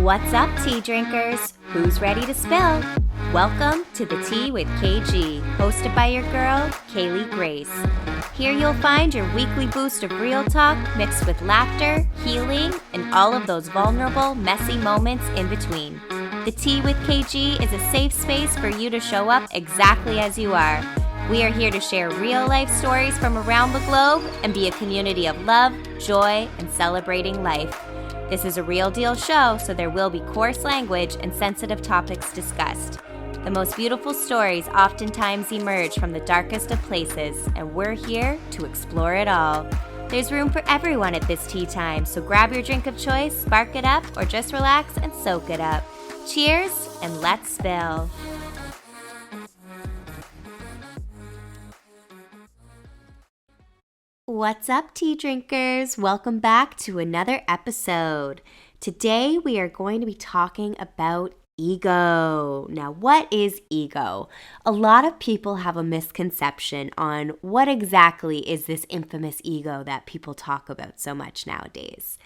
What's up, tea drinkers? Who's ready to spill? Welcome to The Tea with KG, hosted by your girl, Kaylee Grace. Here you'll find your weekly boost of real talk mixed with laughter, healing, and all of those vulnerable, messy moments in between. The Tea with KG is a safe space for you to show up exactly as you are. We are here to share real-life stories from around the globe and be a community of love, joy, and celebrating life. This is a real deal show, so there will be coarse language and sensitive topics discussed. The most beautiful stories oftentimes emerge from the darkest of places, and we're here to explore it all. There's room for everyone at this tea time, so grab your drink of choice, spark it up, or just relax and soak it up. Cheers, and let's spill. What's up, tea drinkers? Welcome back to another episode. Today we are going to be talking about ego. Now, what is ego? A lot of people have a misconception on what exactly is this infamous ego that people talk about so much nowadays.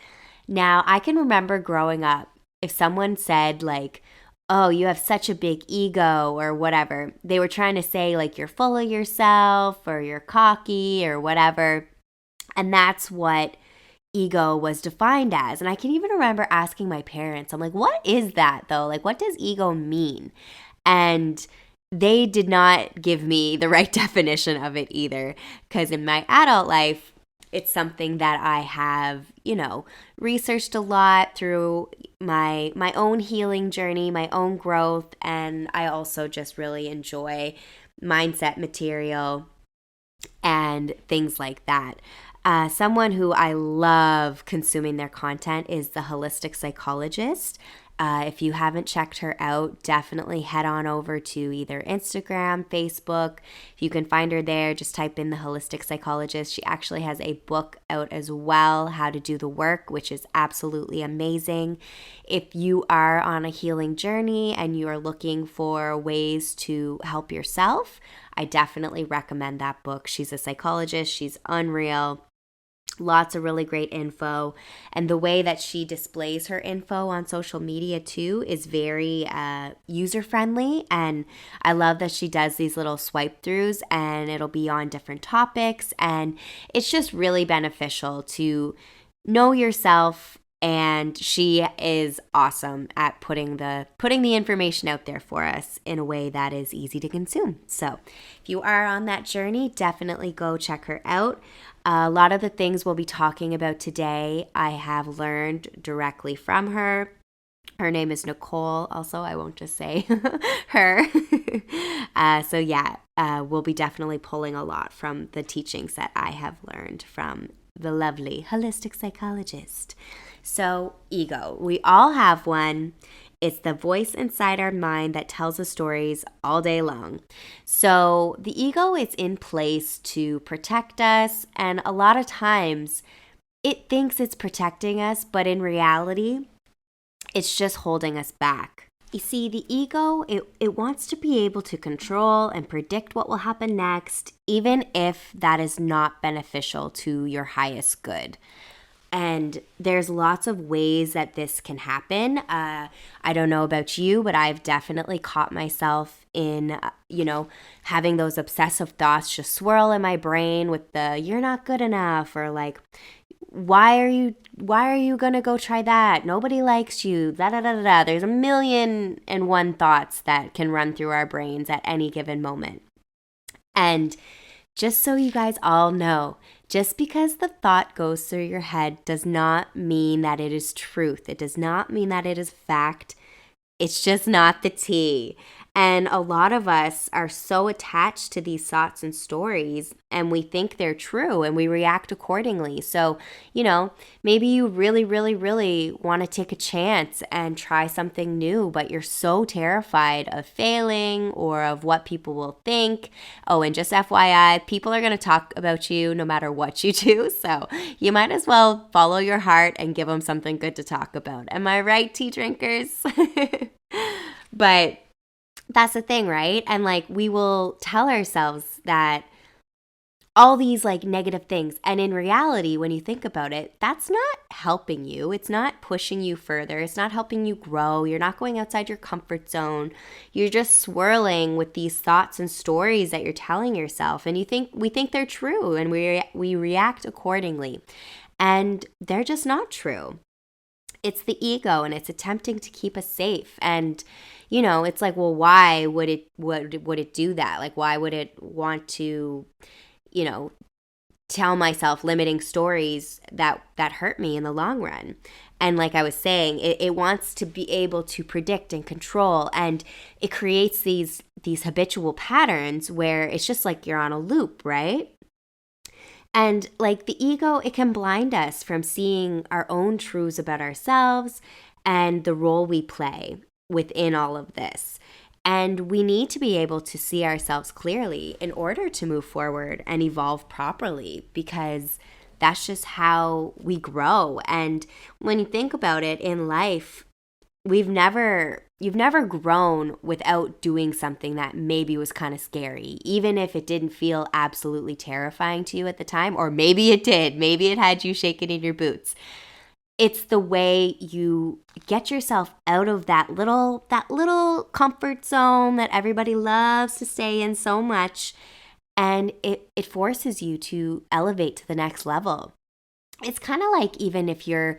Now, I can remember growing up, if someone said like, oh, you have such a big ego or whatever, they were trying to say like you're full of yourself or you're cocky or whatever. And that's what ego was defined as. And I can even remember asking my parents, I'm like, what is that though? Like, what does ego mean? And they did not give me the right definition of it either. Because in my adult life, it's something that I have, researched a lot through my own healing journey, my own growth. And I also just really enjoy mindset material and things like that. Someone who I love consuming their content is the Holistic Psychologist. If you haven't checked her out, definitely head on over to either Instagram, Facebook. If you can find her there, just type in the Holistic Psychologist. She actually has a book out as well, How to Do the Work, which is absolutely amazing. If you are on a healing journey and you are looking for ways to help yourself, I definitely recommend that book. She's a psychologist. She's unreal. Lots of really great info. And the way that she displays her info on social media too is very user-friendly. And I love that she does these little swipe throughs and it'll be on different topics. And it's just really beneficial to know yourself. And she is awesome at putting the information out there for us in a way that is easy to consume. So if you are on that journey, definitely go check her out. A lot of the things we'll be talking about today, I have learned directly from her. Her name is Nicole. Also, I won't just say her. We'll be definitely pulling a lot from the teachings that I have learned from the lovely Holistic Psychologist. So, ego. We all have one. It's the voice inside our mind that tells us stories all day long. So, the ego is in place to protect us, and a lot of times it thinks it's protecting us, but in reality, it's just holding us back. You see, the ego, it wants to be able to control and predict what will happen next, even if that is not beneficial to your highest good. And there's lots of ways that this can happen. I don't know about you, but I've definitely caught myself in, having those obsessive thoughts just swirl in my brain with the, you're not good enough, or like, why are you going to go try that? Nobody likes you, da da da da da. There's 1,000,001 thoughts that can run through our brains at any given moment. And just so you guys all know, just because the thought goes through your head does not mean that it is truth. It does not mean that it is fact. It's just not the tea. And a lot of us are so attached to these thoughts and stories, and we think they're true, and we react accordingly. So, maybe you really, really, really want to take a chance and try something new, but you're so terrified of failing or of what people will think. Oh, and just FYI, people are going to talk about you no matter what you do. So you might as well follow your heart and give them something good to talk about. Am I right, tea drinkers? But that's the thing, right? And like we will tell ourselves that all these like negative things. And in reality, when you think about it, that's not helping you. It's not pushing you further. It's not helping you grow. You're not going outside your comfort zone. You're just swirling with these thoughts and stories that you're telling yourself. And we think they're true, and we react accordingly. And they're just not true. It's the ego, and it's attempting to keep us safe. And it's like, well, why would it do that? Like, why would it want to tell myself limiting stories that hurt me in the long run? And like I was saying, it wants to be able to predict and control, and it creates these habitual patterns where it's just like you're on a loop, right? And like the ego, it can blind us from seeing our own truths about ourselves and the role we play within all of this. And we need to be able to see ourselves clearly in order to move forward and evolve properly, because that's just how we grow. And when you think about it in life, you've never grown without doing something that maybe was kind of scary, even if it didn't feel absolutely terrifying to you at the time, or maybe it did. Maybe it had you shaking in your boots. It's the way you get yourself out of that little comfort zone that everybody loves to stay in so much, and it forces you to elevate to the next level. It's kind of like even if you're,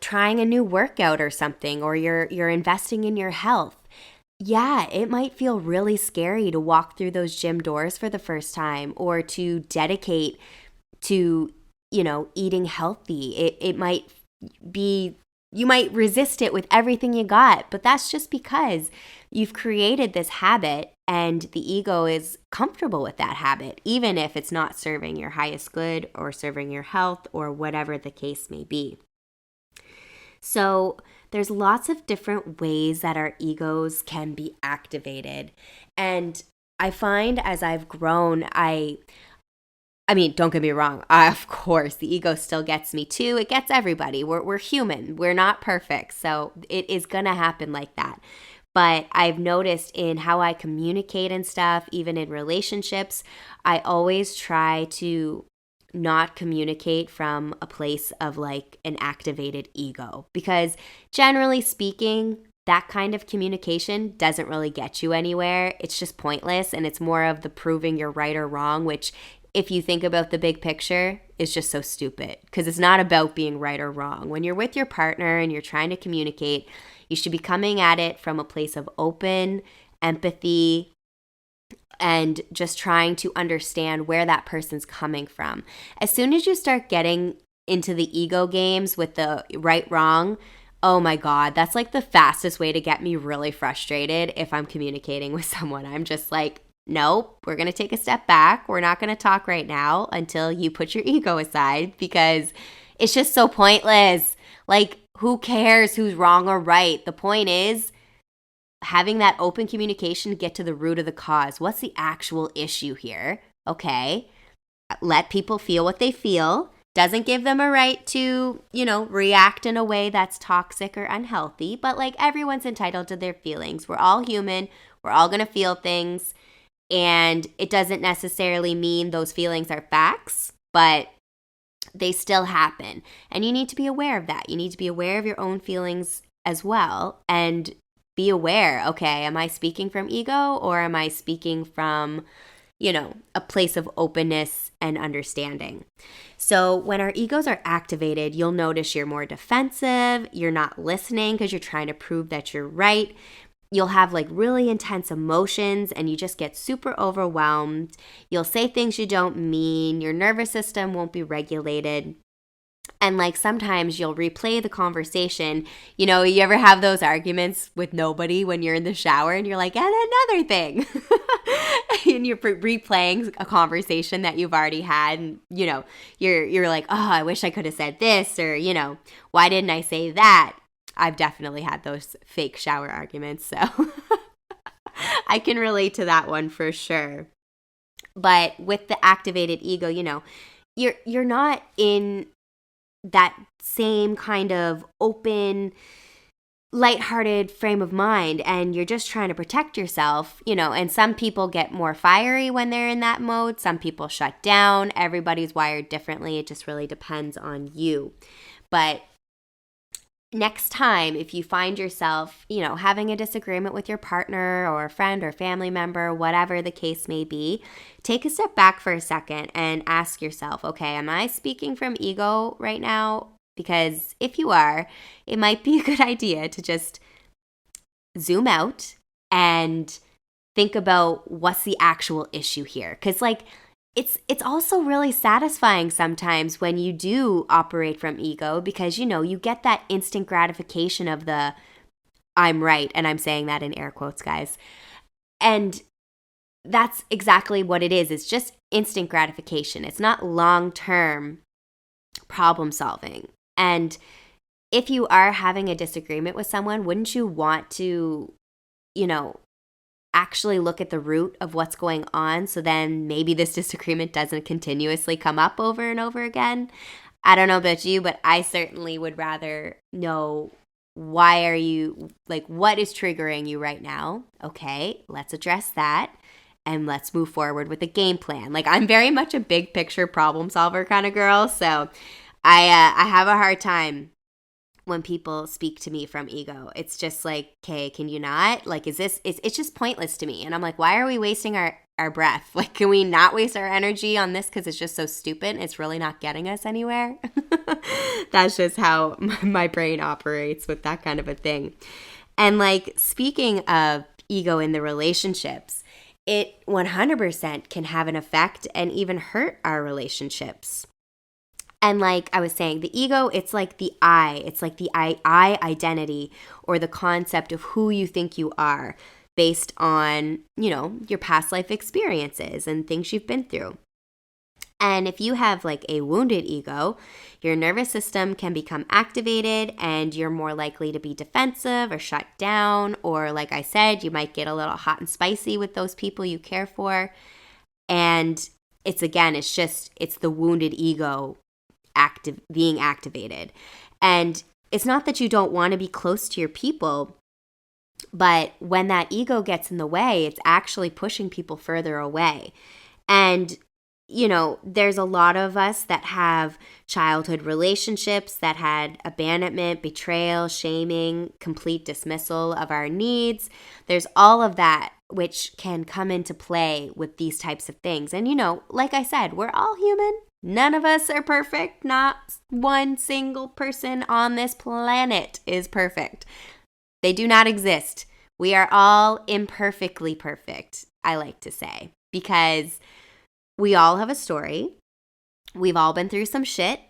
trying a new workout or something, or you're investing in your health. Yeah, it might feel really scary to walk through those gym doors for the first time, or to dedicate to, eating healthy. It might be, you might resist it with everything you got, but that's just because you've created this habit, and the ego is comfortable with that habit, even if it's not serving your highest good or serving your health or whatever the case may be. So there's lots of different ways that our egos can be activated. And I find as I've grown, I mean, don't get me wrong. Of course, the ego still gets me too. It gets everybody. We're human. We're not perfect. So it is going to happen like that. But I've noticed in how I communicate and stuff, even in relationships, I always try to not communicate from a place of like an activated ego. Because generally speaking, that kind of communication doesn't really get you anywhere. It's just pointless, and it's more of the proving you're right or wrong, which, if you think about the big picture, is just so stupid, because it's not about being right or wrong. When you're with your partner and you're trying to communicate, you should be coming at it from a place of open empathy and just trying to understand where that person's coming from. As soon as you start getting into the ego games with the right, wrong, oh my God, that's like the fastest way to get me really frustrated if I'm communicating with someone. I'm just like, nope, we're going to take a step back. We're not going to talk right now until you put your ego aside, because it's just so pointless. Like, who cares who's wrong or right? The point is having that open communication to get to the root of the cause. What's the actual issue here? Okay, let people feel what they feel. Doesn't give them a right to, react in a way that's toxic or unhealthy. But like, everyone's entitled to their feelings. We're all human. We're all going to feel things. And it doesn't necessarily mean those feelings are facts, but they still happen. And you need to be aware of that. You need to be aware of your own feelings as well, and be aware, okay, am I speaking from ego, or am I speaking from, a place of openness and understanding? So when our egos are activated, you'll notice you're more defensive. You're not listening because you're trying to prove that you're right. You'll have like really intense emotions, and you just get super overwhelmed. You'll say things you don't mean. Your nervous system won't be regulated. And like, sometimes you'll replay the conversation. You ever have those arguments with nobody when you're in the shower, and you're like, and another thing. And you're replaying a conversation that you've already had. And, you're like, oh, I wish I could have said this, or, why didn't I say that? I've definitely had those fake shower arguments, so I can relate to that one for sure. But with the activated ego, you're not in that same kind of open, lighthearted frame of mind and you're just trying to protect yourself, and some people get more fiery when they're in that mode. Some people shut down. Everybody's wired differently. It just really depends on you. But next time, if you find yourself, having a disagreement with your partner or a friend or family member, whatever the case may be, take a step back for a second and ask yourself, okay, am I speaking from ego right now? Because if you are, it might be a good idea to just zoom out and think about what's the actual issue here. Because it's also really satisfying sometimes when you do operate from ego, because you get that instant gratification of the I'm right, and I'm saying that in air quotes, guys. And that's exactly what it is. It's just instant gratification. It's not long-term problem solving. And if you are having a disagreement with someone, wouldn't you want to, actually look at the root of what's going on, so then maybe this disagreement doesn't continuously come up over and over again? I don't know about you, but I certainly would rather know, what is triggering you right now? Okay, let's address that and let's move forward with a game plan. I'm very much a big picture problem solver kind of girl, so I have a hard time when people speak to me from ego. It's just okay, can you not? It's just pointless to me. And I'm why are we wasting our breath? Can we not waste our energy on this because it's just so stupid and it's really not getting us anywhere? That's just how my brain operates with that kind of a thing. And speaking of ego in the relationships, it 100% can have an effect and even hurt our relationships. And I was saying, the ego, it's the I. It's the I identity, or the concept of who you think you are based on, your past life experiences and things you've been through. And if you have a wounded ego, your nervous system can become activated and you're more likely to be defensive or shut down. Or like I said, you might get a little hot and spicy with those people you care for. And it's the wounded ego being activated. And it's not that you don't want to be close to your people, but when that ego gets in the way, it's actually pushing people further away. And there's a lot of us that have childhood relationships that had abandonment, betrayal, shaming, complete dismissal of our needs. There's all of that which can come into play with these types of things. And like I said, we're all human. None of us are perfect. Not one single person on this planet is perfect. They do not exist. We are all imperfectly perfect, I like to say, because we all have a story. We've all been through some shit.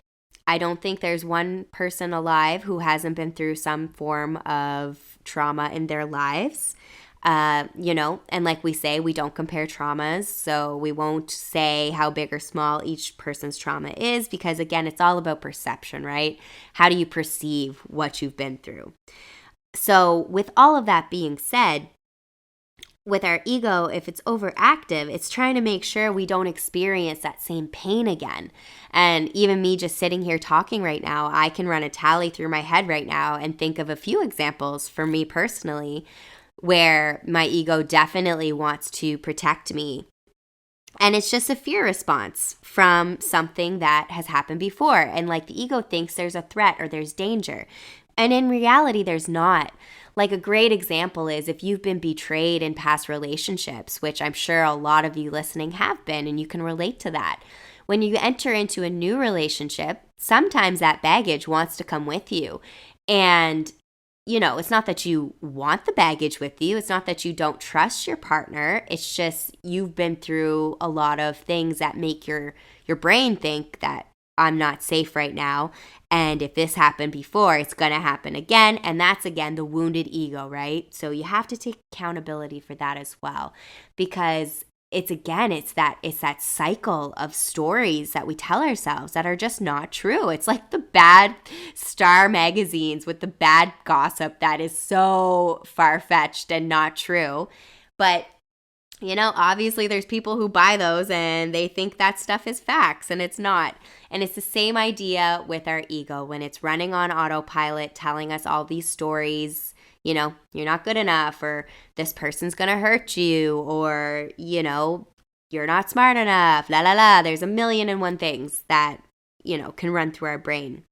I don't think there's one person alive who hasn't been through some form of trauma in their lives. And like we say, we don't compare traumas, so we won't say how big or small each person's trauma is, because again, it's all about perception, right? How do you perceive what you've been through? So with all of that being said, with our ego, if it's overactive, it's trying to make sure we don't experience that same pain again. And even me just sitting here talking right now, I can run a tally through my head right now and think of a few examples for me personally where my ego definitely wants to protect me. And it's just a fear response from something that has happened before. And the ego thinks there's a threat or there's danger. And in reality, there's not. A great example is if you've been betrayed in past relationships, which I'm sure a lot of you listening have been, and you can relate to that. When you enter into a new relationship, sometimes that baggage wants to come with you. And it's not that you want the baggage with you. It's not that you don't trust your partner. It's just you've been through a lot of things that make your brain think that I'm not safe right now. And if this happened before, it's going to happen again. And that's, again, the wounded ego, right? So you have to take accountability for that as well, because it's that cycle of stories that we tell ourselves that are just not true. It's like the bad Star magazines with the bad gossip that is so far-fetched and not true. But obviously there's people who buy those and they think that stuff is facts, and it's not. And it's the same idea with our ego when it's running on autopilot, telling us all these stories you're not good enough, or this person's going to hurt you, or, you're not smart enough, la la la. There's a million and one things that, can run through our brain.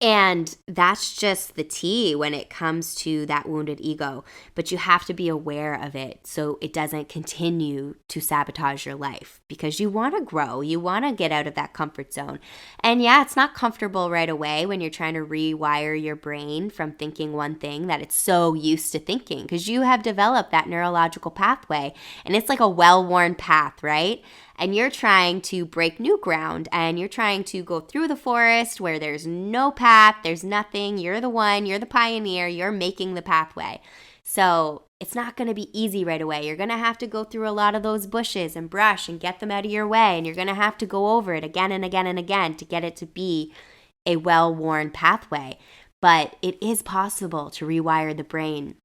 And that's just the tea when it comes to that wounded ego. But you have to be aware of it so it doesn't continue to sabotage your life, because you want to grow. You want to get out of that comfort zone. And yeah, it's not comfortable right away when you're trying to rewire your brain from thinking one thing that it's so used to thinking, because you have developed that neurological pathway and it's like a well-worn path, right? And you're trying to break new ground, and you're trying to go through the forest where there's no path, there's nothing. You're the pioneer, you're making the pathway. So it's not going to be easy right away. You're going to have to go through a lot of those bushes and brush and get them out of your way. And you're going to have to go over it again and again and again to get it to be a well-worn pathway. But it is possible to rewire the brain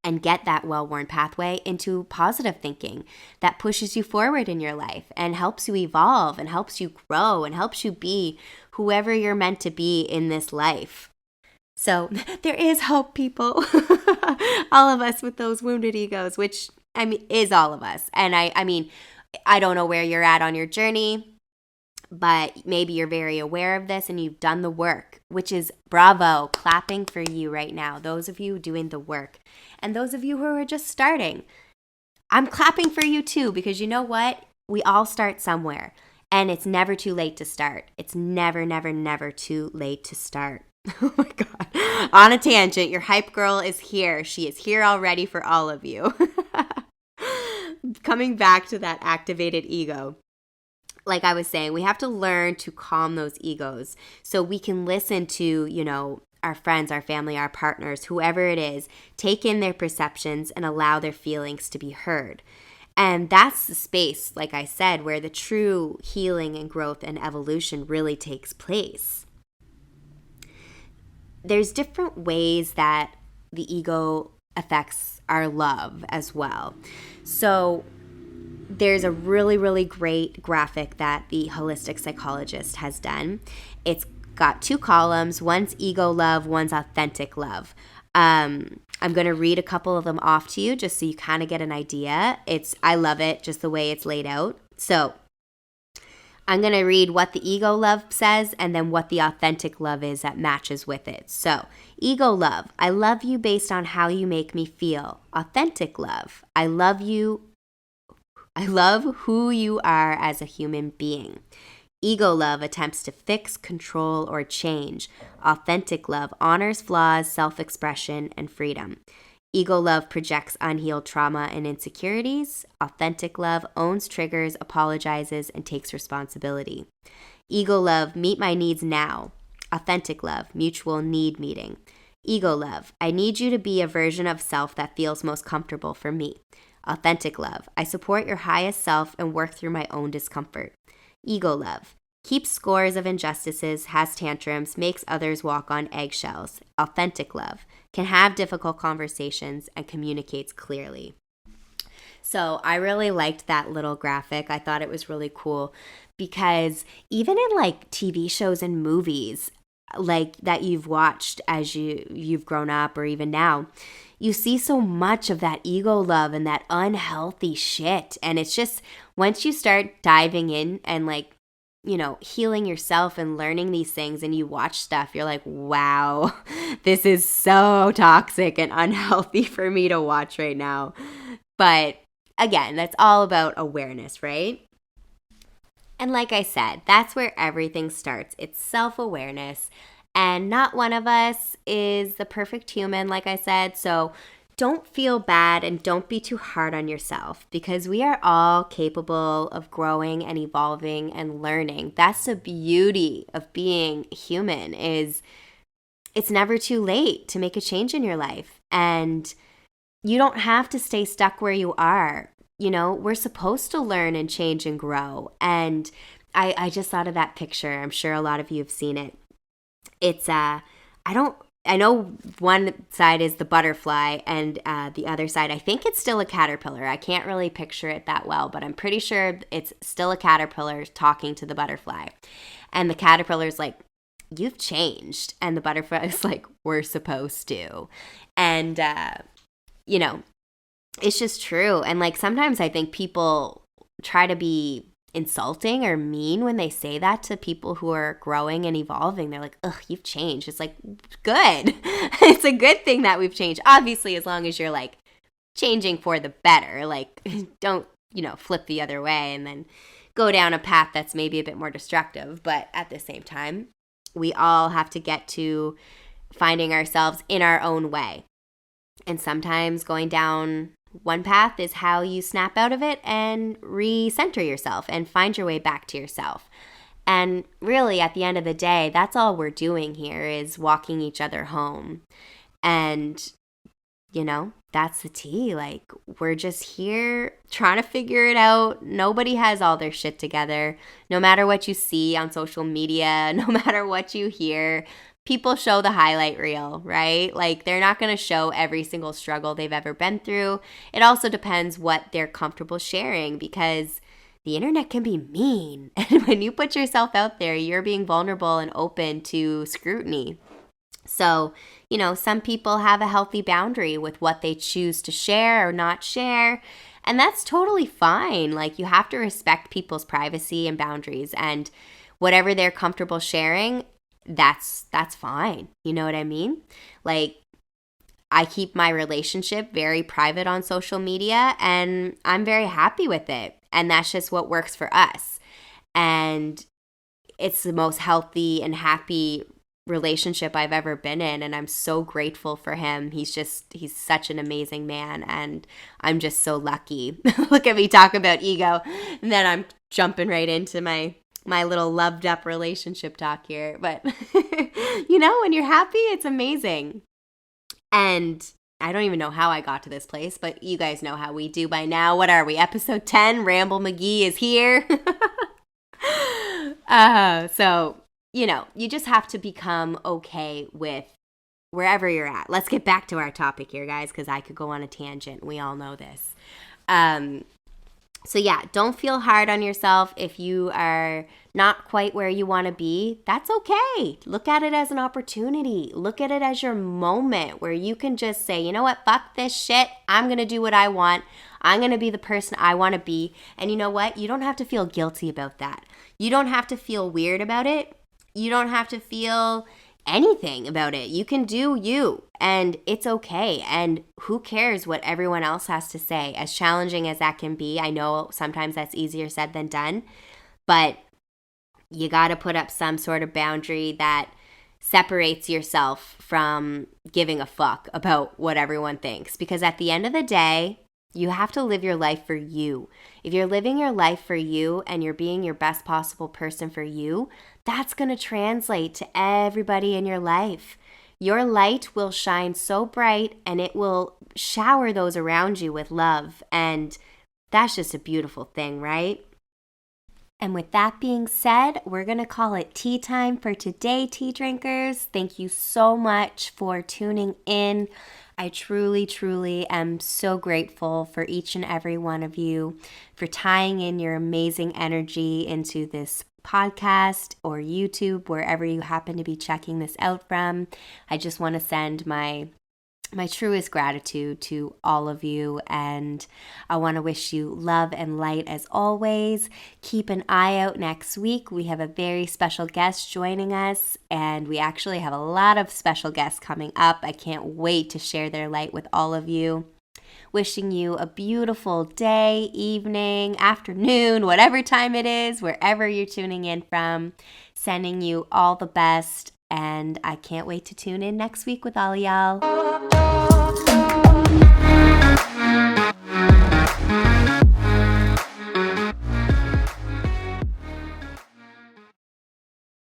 and get that well-worn pathway into positive thinking that pushes you forward in your life and helps you evolve and helps you grow and helps you be whoever you're meant to be in this life. So there is hope, people. All of us with those wounded egos, which is all of us. And I don't know where you're at on your journey, but maybe you're very aware of this and you've done the work, which is bravo, clapping for you right now. Those of you doing the work. And those of you who are just starting, I'm clapping for you too, because you know what? We all start somewhere, and it's never too late to start. It's never, never, never too late to start. Oh my God. On a tangent, your hype girl is here. She is here already for all of you. Coming back to that activated ego. Like I was saying, we have to learn to calm those egos so we can listen to, our friends, our family, our partners, whoever it is, take in their perceptions and allow their feelings to be heard. And that's the space, like I said, where the true healing and growth and evolution really takes place. There's different ways that the ego affects our love as well. So there's a really, really great graphic that the holistic psychologist has done. It's got 2 columns. One's ego love, one's authentic love. I'm going to read a couple of them off to you just so you kind of get an idea. I love it just the way it's laid out. So I'm going to read what the ego love says and then what the authentic love is that matches with it. So ego love, I love you based on how you make me feel. Authentic love, I love who you are as a human being. Ego love attempts to fix, control, or change. Authentic love honors flaws, self-expression, and freedom. Ego love projects unhealed trauma and insecurities. Authentic love owns triggers, apologizes, and takes responsibility. Ego love, meet my needs now. Authentic love, mutual need meeting. Ego love, I need you to be a version of self that feels most comfortable for me. Authentic love, I support your highest self and work through my own discomfort. Ego love, keeps scores of injustices, has tantrums, makes others walk on eggshells. Authentic love, can have difficult conversations and communicates clearly. So I really liked that little graphic. I thought it was really cool because even in like TV shows and movies like that you've watched as you've grown up or even now, you see so much of that ego love and that unhealthy shit. And it's just, once you start diving in and healing yourself and learning these things and you watch stuff, you're like, wow, this is so toxic and unhealthy for me to watch right now. But again, that's all about awareness, right? And like I said, that's where everything starts. It's self-awareness. And not one of us is the perfect human, like I said. So don't feel bad and don't be too hard on yourself, because we are all capable of growing and evolving and learning. That's the beauty of being human, is it's never too late to make a change in your life. And you don't have to stay stuck where you are. We're supposed to learn and change and grow. And I just thought of that picture. I'm sure a lot of you have seen it. It's I know one side is the butterfly and the other side, I think it's still a caterpillar. I can't really picture it that well, but I'm pretty sure it's still a caterpillar talking to the butterfly. And the caterpillar's like, you've changed. And the butterfly's like, we're supposed to. And, you know, it's just true. And like sometimes I think people try to be insulting or mean when they say that to people who are growing and evolving. They're like, ugh, you've changed. It's like, good. It's a good thing that we've changed. Obviously, as long as you're like changing for the better, like don't, flip the other way and then go down a path that's maybe a bit more destructive. But at the same time, we all have to get to finding ourselves in our own way. And sometimes going down one path is how you snap out of it and recenter yourself and find your way back to yourself. And really, at the end of the day, that's all we're doing here is walking each other home. And, that's the tea. Like, we're just here trying to figure it out. Nobody has all their shit together. No matter what you see on social media, no matter what you hear, people show the highlight reel, right? Like, they're not going to show every single struggle they've ever been through. It also depends what they're comfortable sharing, because the internet can be mean. And when you put yourself out there, you're being vulnerable and open to scrutiny. So, some people have a healthy boundary with what they choose to share or not share. And that's totally fine. Like, you have to respect people's privacy and boundaries, and whatever they're comfortable sharing, that's fine. You know what I mean? Like, I keep my relationship very private on social media, and I'm very happy with it. And that's just what works for us. And it's the most healthy and happy relationship I've ever been in, and I'm so grateful for him. He's such an amazing man, and I'm just so lucky. Look at me talk about ego, and then I'm jumping right into my little loved up relationship talk here. But when you're happy, it's amazing. And I don't even know how I got to this place, but you guys know how we do by now. What are we? Episode 10, Ramble McGee is here. So you just have to become okay with wherever you're at. Let's get back to our topic here, guys, because I could go on a tangent. We all know this. So yeah, don't feel hard on yourself if you are not quite where you want to be. That's okay. Look at it as an opportunity. Look at it as your moment where you can just say, you know what, fuck this shit. I'm going to do what I want. I'm going to be the person I want to be. And you know what? You don't have to feel guilty about that. You don't have to feel weird about it. You don't have to feel anything about it. You can do you, and it's okay. And who cares what everyone else has to say? As challenging as that can be, I know sometimes that's easier said than done, but you got to put up some sort of boundary that separates yourself from giving a fuck about what everyone thinks. Because at the end of the day, you have to live your life for you. If you're living your life for you and you're being your best possible person for you, that's going to translate to everybody in your life. Your light will shine so bright, and it will shower those around you with love. And that's just a beautiful thing, right? And with that being said, we're going to call it tea time for today, tea drinkers. Thank you so much for tuning in. I truly, truly am so grateful for each and every one of you for tying in your amazing energy into this podcast or YouTube, wherever you happen to be checking this out from. I just want to send my truest gratitude to all of you, and I want to wish you love and light as always. Keep an eye out next week. We have a very special guest joining us, and we actually have a lot of special guests coming up. I can't wait to share their light with all of you. Wishing you a beautiful day, evening, afternoon, whatever time it is, wherever you're tuning in from. Sending you all the best. And I can't wait to tune in next week with all y'all.